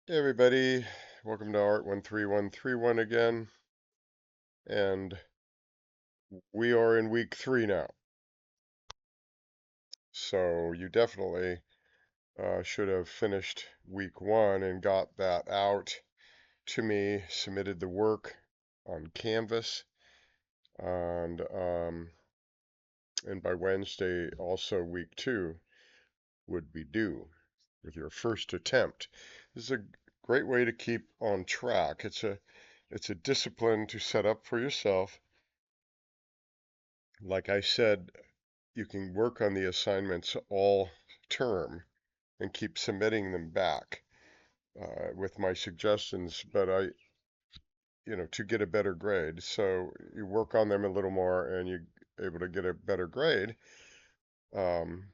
Hey everybody, welcome to Art 13131 again, and we are in week 3 now. So you definitely should have finished week 1 and got that out to me, submitted the work on Canvas, and by Wednesday also week 2 would be due with your first attempt. This is a great way to keep on track. It's a discipline to set up for yourself. Like I said, you can work on the assignments all term and keep submitting them back with my suggestions, but to get a better grade. So you work on them a little more and you're able to get a better grade, um,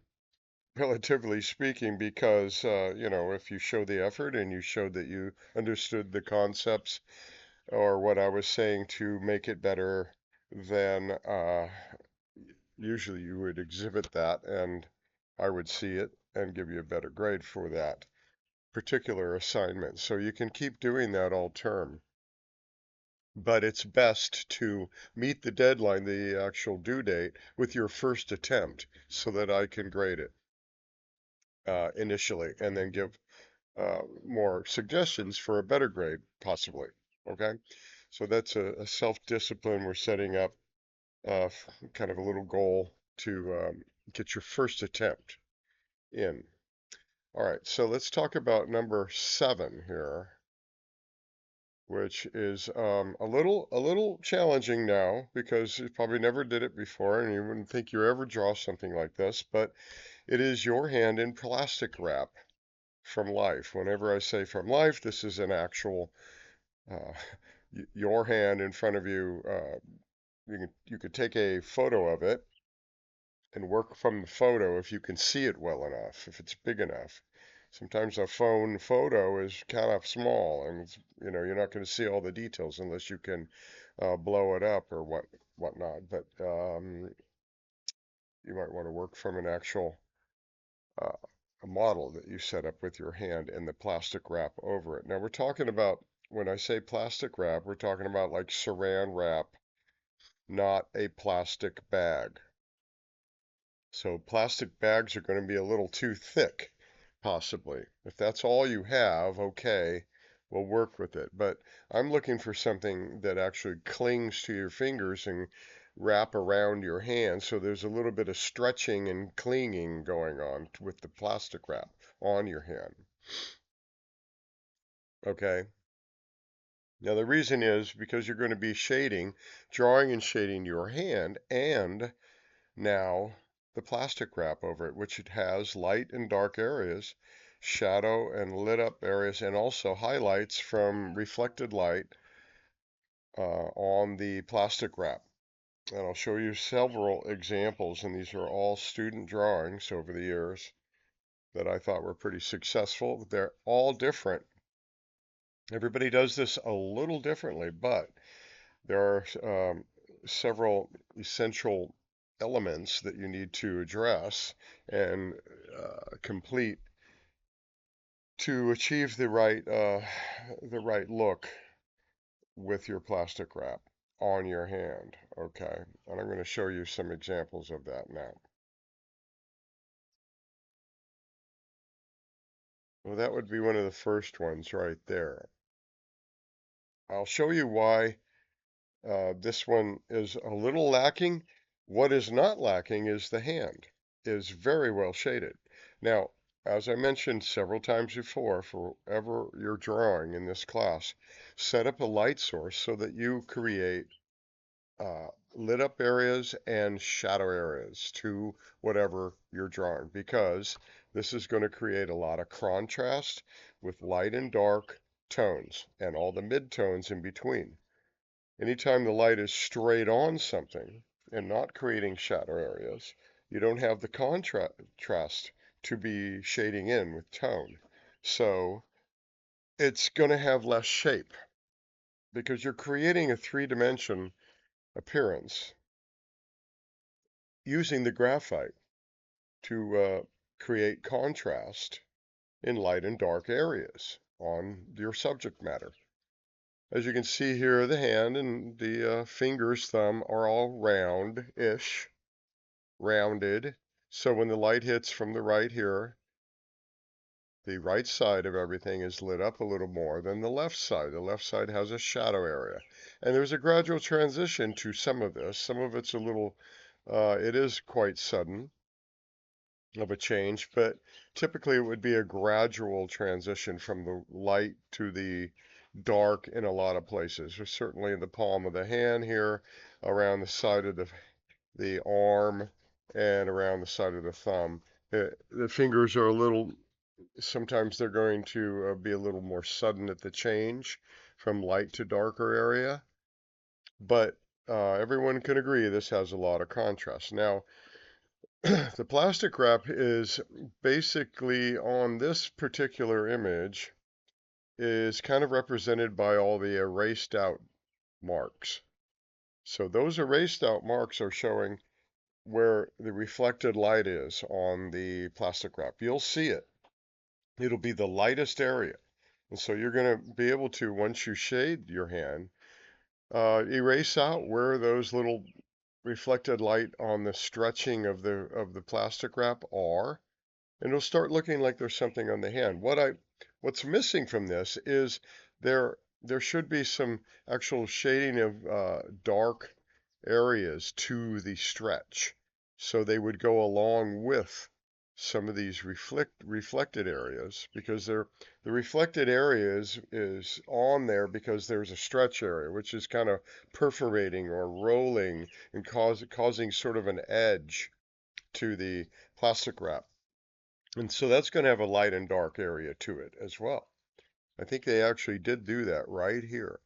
relatively speaking, because, if you show the effort and you showed that you understood the concepts or what I was saying to make it better, then usually you would exhibit that and I would see it and give you a better grade for that particular assignment. So you can keep doing that all term. But it's best to meet the deadline, the actual due date, with your first attempt so that I can grade it initially and then give more suggestions for a better grade, possibly. Okay? So that's a self-discipline we're setting up, kind of a little goal to get your first attempt in. All right, so let's talk about number 7 here, which is a little challenging now because you probably never did it before and you wouldn't think you ever draw something like this, but it is your hand in plastic wrap from life. Whenever I say from life, this is an actual uh, your hand in front of you. You could take a photo of it and work from the photo if you can see it well enough, if it's big enough. Sometimes a phone photo is kind of small, and you're not going to see all the details unless you can blow it up or whatnot. But you might want to work from an actual uh, a model that you set up with your hand and the plastic wrap over it. Now we're talking about when I say plastic wrap, we're talking about like Saran wrap, not a plastic bag. So plastic bags are going to be a little too thick, possibly. If that's all you have, okay, we'll work with it. But I'm looking for something that actually clings to your fingers and wrap around your hand. So there's a little bit of stretching and clinging going on with the plastic wrap on your hand. Okay. Now the reason is because you're going to be shading, drawing and shading your hand and now the plastic wrap over it, which it has light and dark areas, shadow and lit up areas, and also highlights from reflected light on the plastic wrap. And I'll show you several examples, and these are all student drawings over the years that I thought were pretty successful. They're all different. Everybody does this a little differently, but there are several essential elements that you need to address and complete to achieve the right look with your plastic wrap on your hand. Okay, and I'm going to show you some examples of that now. Well, that would be one of the first ones right there. I'll show you why this one is a little lacking. What is not lacking is the hand is very well shaded. Now, as I mentioned several times before, for whatever you're drawing in this class, set up a light source so that you create lit up areas and shadow areas to whatever you're drawing, because this is going to create a lot of contrast with light and dark tones and all the midtones in between. Anytime the light is straight on something and not creating shadow areas, you don't have the contrast to be shading in with tone. So it's going to have less shape because you're creating a three-dimension appearance using the graphite to create contrast in light and dark areas on your subject matter. As you can see here, the hand and the fingers, thumb are all round-ish, rounded. So when the light hits from the right here, the right side of everything is lit up a little more than the left side. The left side has a shadow area. And there's a gradual transition to some of this. Some of it's a little, it is quite sudden of a change, but typically it would be a gradual transition from the light to the dark in a lot of places. Or certainly in the palm of the hand here, around the side of the arm, and around the side of the thumb. The fingers are a little, sometimes they're going to be a little more sudden at the change from light to darker area, but everyone can agree this has a lot of contrast. Now, the plastic wrap is basically on this particular image is kind of represented by all the erased out marks. So those erased out marks are showing where the reflected light is on the plastic wrap. You'll see it. It'll be the lightest area. And so you're going to be able to, once you shade your hand, erase out where those little reflected light on the stretching of the plastic wrap are, and it'll start looking like there's something on the hand. What's missing from this is there should be some actual shading of dark areas to the stretch, so they would go along with some of these reflected areas, because the reflected area is on there because there's a stretch area which is kind of perforating or rolling and causing sort of an edge to the plastic wrap. And so that's going to have a light and dark area to it as well. I think they actually did do that right here.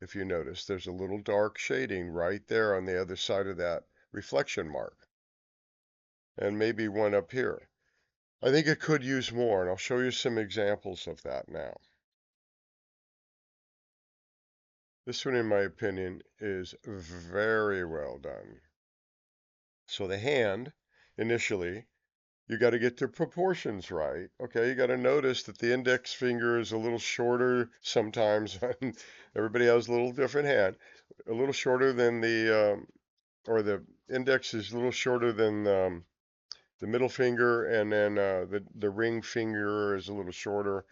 If you notice, there's a little dark shading right there on the other side of that reflection mark. And maybe one up here. I think it could use more, and I'll show you some examples of that now. This one, in my opinion, is very well done. So the hand, initially, you got to get the proportions right. Okay, you got to notice that the index finger is a little shorter sometimes. Everybody has a little different hand. A little shorter than or the index is a little shorter than the middle finger, and then the ring finger is a little shorter.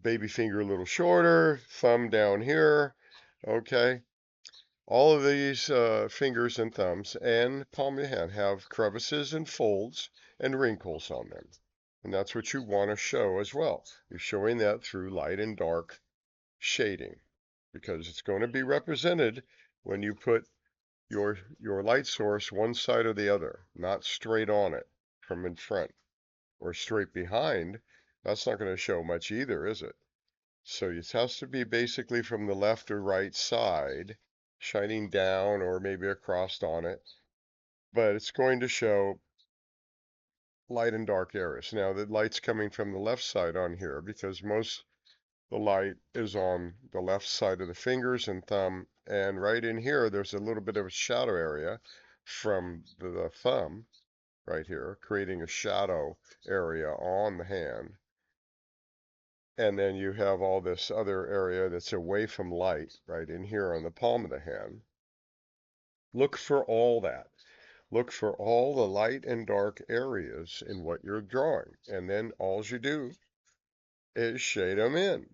Baby finger a little shorter. Thumb down here. Okay. All of these fingers and thumbs and palm of the hand have crevices and folds and wrinkles on them. And that's what you want to show as well. You're showing that through light and dark shading, because it's going to be represented when you put your light source one side or the other, not straight on it from in front or straight behind. That's not going to show much either, is it? So it has to be basically from the left or right side, shining down or maybe across on it, but it's going to show light and dark areas. Now the light's coming from the left side on here because most the light is on the left side of the fingers and thumb, and right in here there's a little bit of a shadow area from the thumb right here, creating a shadow area on the hand. And then you have all this other area that's away from light right in here on the palm of the hand. Look for all that. Look for all the light and dark areas in what you're drawing. And then all you do is shade them in.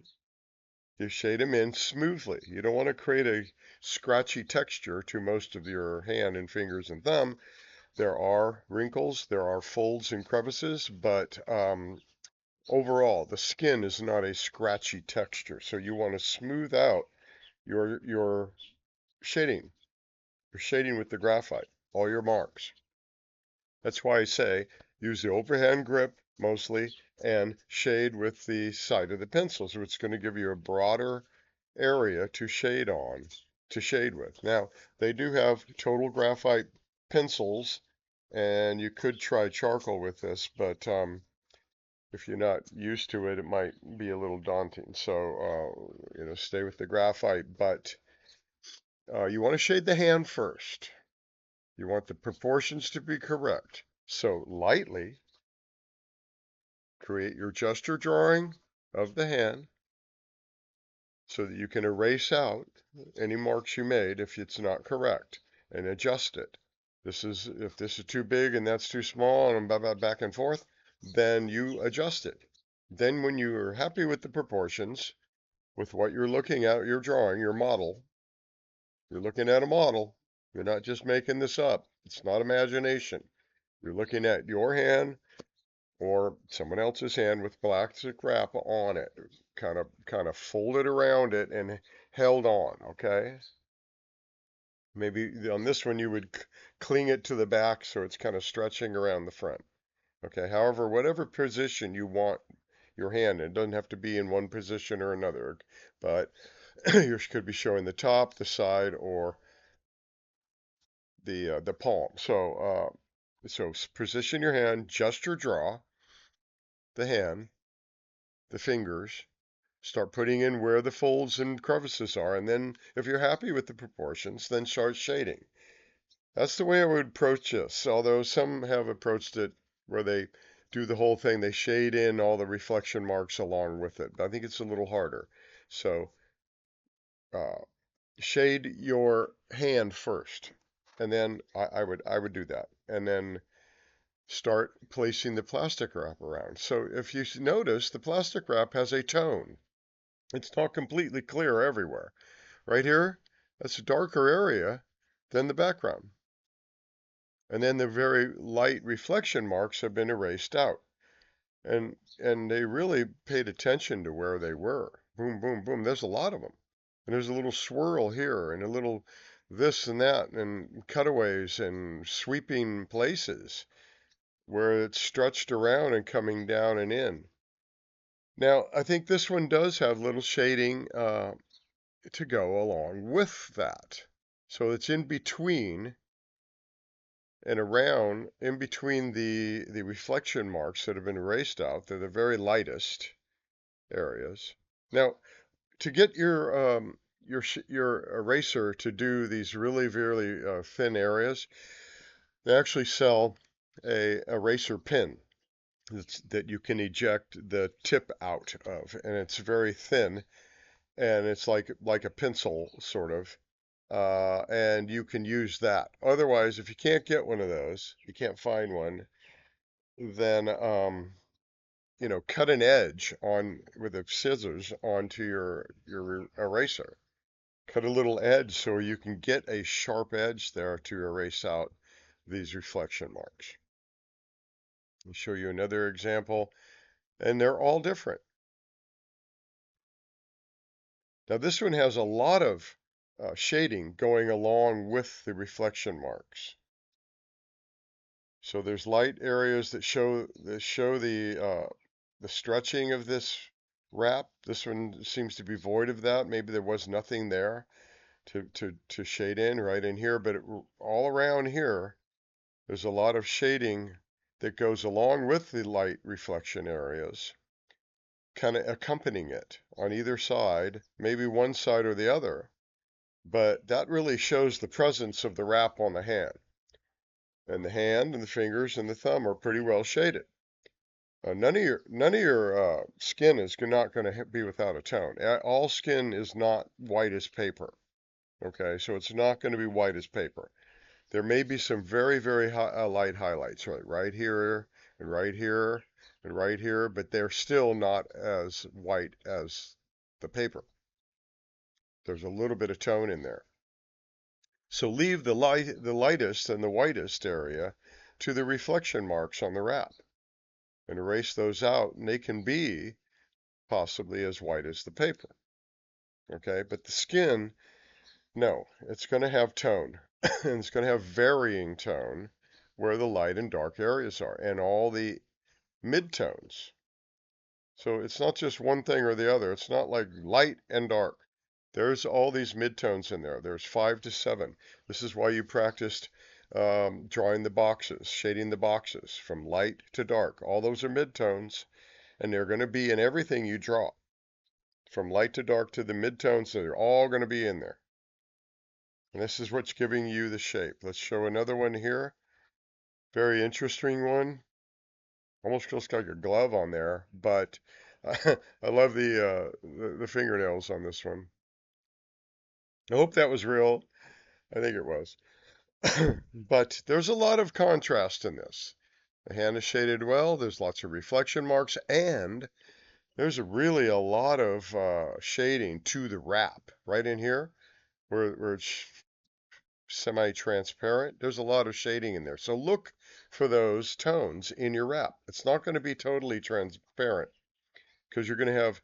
You shade them in smoothly. You don't want to create a scratchy texture to most of your hand and fingers and thumb. There are wrinkles, there are folds and crevices, but overall, the skin is not a scratchy texture, so you want to smooth out your shading. You're shading with the graphite, all your marks. That's why I say use the overhand grip mostly and shade with the side of the pencil, so it's going to give you a broader area to shade with. Now, they do have total graphite pencils, and you could try charcoal with this, but if you're not used to it, it might be a little daunting. So, stay with the graphite, but you want to shade the hand first. You want the proportions to be correct. So lightly create your gesture drawing, of the hand so that you can erase out any marks you made if it's not correct and adjust it. If this is too big and that's too small and back and forth, then you adjust it. Then when you are happy with the proportions, with what you're looking at, your drawing, your model, you're looking at a model. You're not just making this up. It's not imagination. You're looking at your hand or someone else's hand with plastic wrap on it, kind of folded around it and held on, okay? Maybe on this one you would cling it to the back so it's kind of stretching around the front. Okay, however, whatever position you want your hand in, it doesn't have to be in one position or another, but you could be showing the top, the side, or the palm. So position your hand, gesture draw the hand, the fingers, start putting in where the folds and crevices are, and then if you're happy with the proportions, then start shading. That's the way I would approach this, although some have approached it where they do the whole thing, they shade in all the reflection marks along with it. I think it's a little harder. So uh, shade your hand first, and then I would do that, and then start placing the plastic wrap around. So if you notice, the plastic wrap has a tone. It's not completely clear everywhere. Right here, that's a darker area than the background. And then the very light reflection marks have been erased out. And they really paid attention to where they were. Boom, boom, boom. There's a lot of them. And there's a little swirl here and a little this and that and cutaways and sweeping places where it's stretched around and coming down and in. Now, I think this one does have little shading to go along with that. So it's in between and around, in between the reflection marks that have been erased out. They're the very lightest areas. Now, to get your eraser to do these really, really thin areas, they actually sell a eraser pin that you can eject the tip out of, and it's very thin, and it's like a pencil sort of, and you can use that. Otherwise, if you can't get one of those, you can't find one, then cut an edge on with the scissors onto your eraser. Cut a little edge so you can get a sharp edge there to erase out these reflection marks. I'll show you another example, and they're all different. Now this one has a lot of shading going along with the reflection marks. So there's light areas that show the stretching of this wrap. This one seems to be void of that. Maybe there was nothing there to shade in right in here, but all around here, there's a lot of shading that goes along with the light reflection areas, kind of accompanying it on either side, maybe one side or the other. But that really shows the presence of the wrap on the hand. And the hand and the fingers and the thumb are pretty well shaded. None of your skin is not going to be without a tone. All skin is not white as paper. Okay, so it's not going to be white as paper. There may be some very, very light highlights right here and right here and right here, but they're still not as white as the paper. There's a little bit of tone in there. So leave the lightest and the whitest area to the reflection marks on the wrap and erase those out, and they can be possibly as white as the paper. Okay, but the skin, no, it's going to have tone, and it's going to have varying tone where the light and dark areas are, and all the midtones. So it's not just one thing or the other. It's not like light and dark. There's all these midtones in there. There's 5 to 7. This is why you practiced drawing the boxes, shading the boxes from light to dark. All those are midtones, and they're going to be in everything you draw. From light to dark to the midtones, so they're all going to be in there. And this is what's giving you the shape. Let's show another one here. Very interesting one. Almost looks like a glove on there, but I love the fingernails on this one. I hope that was real. I think it was. But there's a lot of contrast in this. The hand is shaded well, there's lots of reflection marks, and there's really a lot of shading to the wrap right in here where it's semi-transparent. There's a lot of shading in there. So look for those tones in your wrap. It's not going to be totally transparent because you're going to have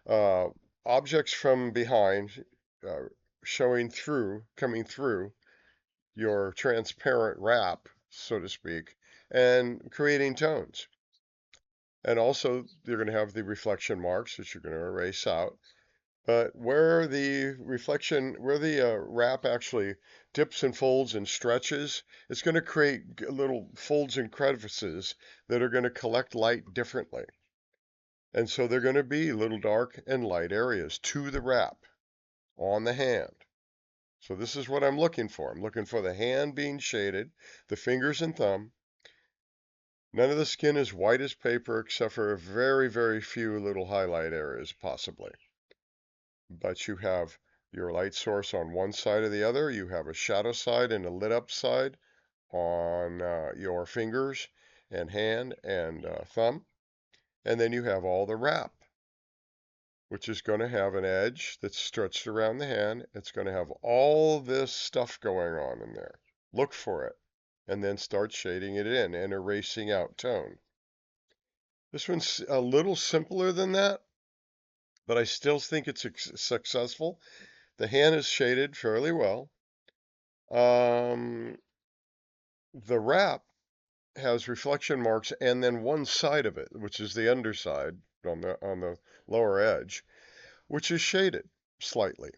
uh, objects from behind uh, showing through, coming through your transparent wrap, so to speak, and creating tones. And also, you're going to have the reflection marks that you're going to erase out. But where the wrap actually dips and folds and stretches, it's going to create little folds and crevices that are going to collect light differently. And so they're going to be little dark and light areas to the wrap on the hand. So this is what I'm looking for. I'm looking for the hand being shaded, the fingers and thumb. None of the skin is white as paper except for a very, very few little highlight areas, possibly. But you have your light source on one side or the other. You have a shadow side and a lit up side on your fingers and hand and thumb. And then you have all the wrap, which is going to have an edge that's stretched around the hand. It's going to have all this stuff going on in there. Look for it, and then start shading it in and erasing out tone. This one's a little simpler than that, but I still think it's successful. The hand is shaded fairly well. The wrap has reflection marks and then one side of it, which is the underside on the lower edge, which is shaded slightly,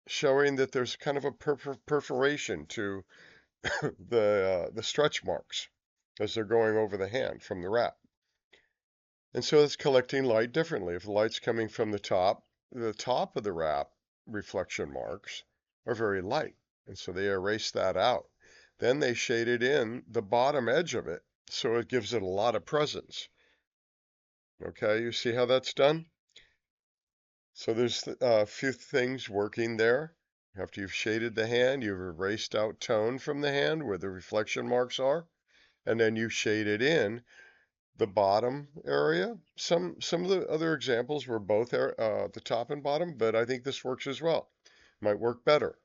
showing that there's kind of a perforation to the stretch marks as they're going over the hand from the wrap. And so it's collecting light differently. If the light's coming from the top of the wrap reflection marks are very light, and so they erase that out. Then they shaded in the bottom edge of it, so it gives it a lot of presence. Okay, you see how that's done? So there's a few things working there. After you've shaded the hand, you've erased out tone from the hand where the reflection marks are, and then you shaded in the bottom area. Some of the other examples were both the top and bottom, but I think this works as well. Might work better.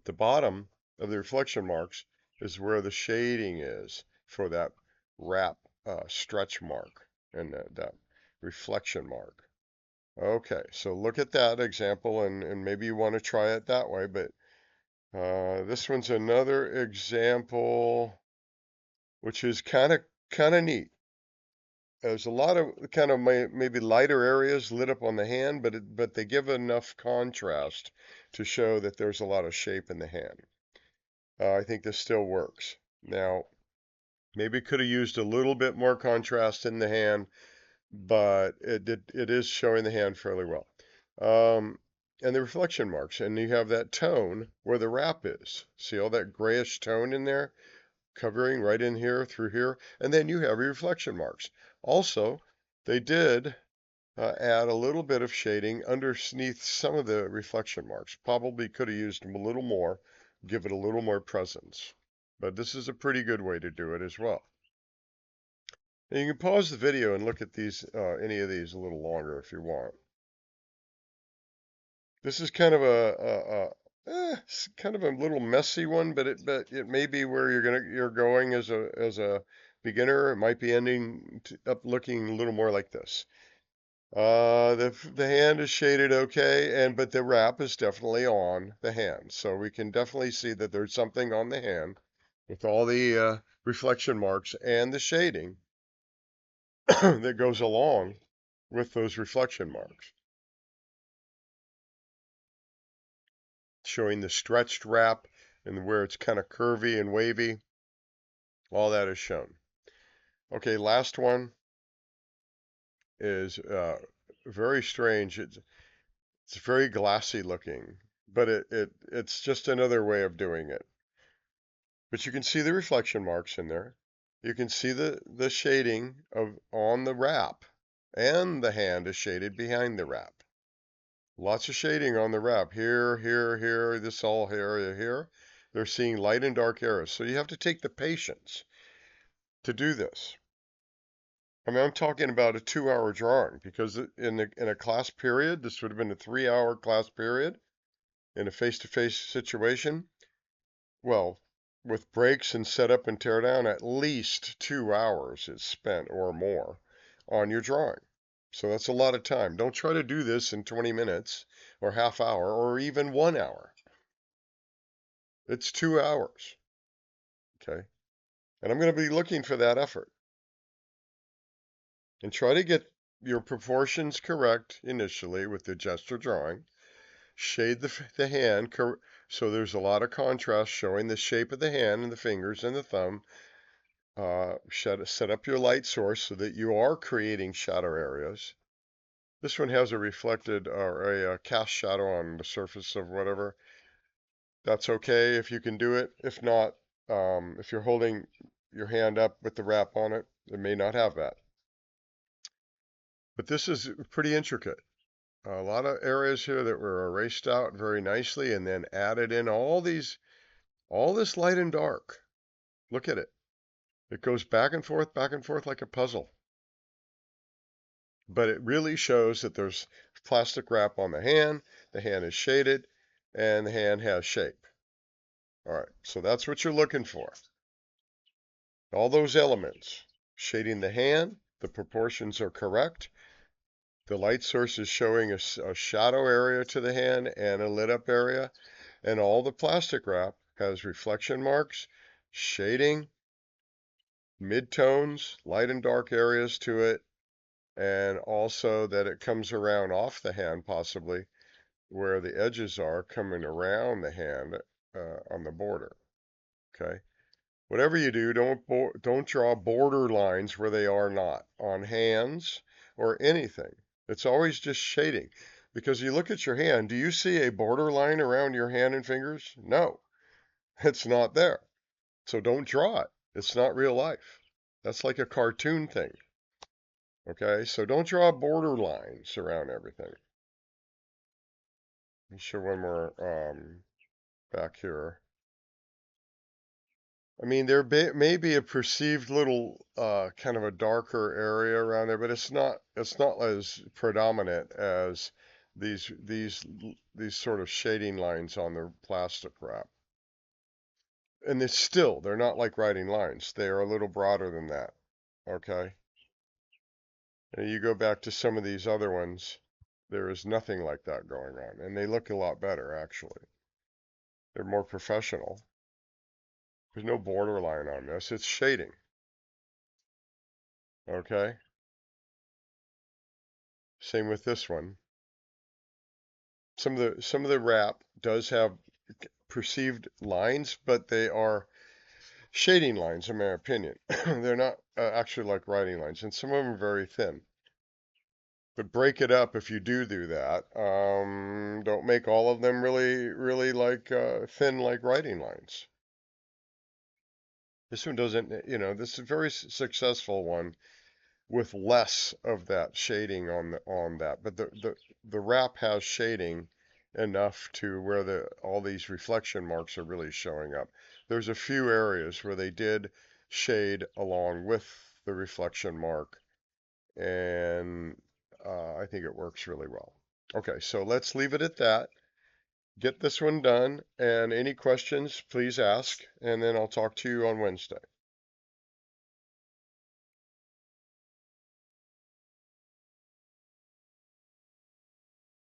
The bottom of the reflection marks is where the shading is for that wrap stretch mark and that reflection mark. Okay, so look at that example and maybe you want to try it that way, but this one's another example which is kind of neat. There's a lot of kind of maybe lighter areas lit up on the hand, but they give enough contrast to show that there's a lot of shape in the hand. I think this still works. Now, maybe could have used a little bit more contrast in the hand, but it is showing the hand fairly well. And the reflection marks, and you have that tone where the wrap is. See all that grayish tone in there? Covering right in here through here, and then you have your reflection marks. Also, they did add a little bit of shading underneath some of the reflection marks. Probably could have used them a little more, give it a little more presence. But this is a pretty good way to do it as well. And you can pause the video and look at these, any of these a little longer if you want. This is kind of kind of a little messy one, but it may be where you're going as a beginner. It might be ending up looking a little more like this. The hand is shaded okay, but the wrap is definitely on the hand, so we can definitely see that there's something on the hand with all the reflection marks and the shading that goes along with those reflection marks, showing the stretched wrap and where it's kind of curvy and wavy. All that is shown. Okay, last one is very strange. It's very glassy looking, but it's just another way of doing it. But you can see the reflection marks in there. You can see the shading on the wrap. and the hand is shaded behind the wrap. Lots of shading on the wrap. Here, here, here, this all area here. They're seeing light and dark areas. So you have to take the patience to do this. I mean, I'm talking about a 2-hour drawing because in a class period, this would have been a 3-hour class period in a face-to-face situation. Well, with breaks and setup and teardown, at least 2 hours is spent or more on your drawing. So that's a lot of time. Don't try to do this in 20 minutes or half hour or even 1 hour. It's 2 hours. Okay. And I'm going to be looking for that effort. And try to get your proportions correct initially with the gesture drawing. Shade the hand so there's a lot of contrast showing the shape of the hand and the fingers and the thumb. Set up your light source so that you are creating shadow areas. This one has a reflected or a cast shadow on the surface of whatever. That's okay if you can do it. If not, if you're holding your hand up with the wrap on it, it may not have that. But this is pretty intricate. A lot of areas here that were erased out very nicely and then added in all this light and dark. Look at it. It goes back and forth like a puzzle. But it really shows that there's plastic wrap on the hand is shaded, and the hand has shape. All right, so that's what you're looking for. All those elements. Shading the hand, the proportions are correct. The light source is showing a shadow area to the hand and a lit up area. And all the plastic wrap has reflection marks, shading, midtones, light and dark areas to it, and also that it comes around off the hand possibly where the edges are coming around the hand on the border. Okay. Whatever you do, don't draw border lines where they are not on hands or anything. It's always just shading. Because you look at your hand, do you see a border line around your hand and fingers? No, it's not there. So don't draw it. It's not real life. That's like a cartoon thing. Okay, so don't draw border lines around everything. Let me show one more back here. I mean, there may be a perceived little kind of a darker area around there, but it's not as predominant as these sort of shading lines on the plastic wrap. And they're not like writing lines. They are a little broader than that. Okay. And you go back to some of these other ones, there is nothing like that going on, and they look a lot better actually. They're more professional. There's no borderline on this. It's shading. Okay. Same with this one. Some of the wrap does have perceived lines, but they are shading lines, in my opinion. They're not actually like writing lines, and some of them are very thin. But break it up if you do that. Don't make all of them really like thin like writing lines. This one doesn't, this is a very successful one with less of that shading on that. But the wrap has shading enough to where all these reflection marks are really showing up. There's a few areas where they did shade along with the reflection mark, and I think it works really well. Okay, so let's leave it at that. Get this one done, and any questions, please ask, and then I'll talk to you on Wednesday.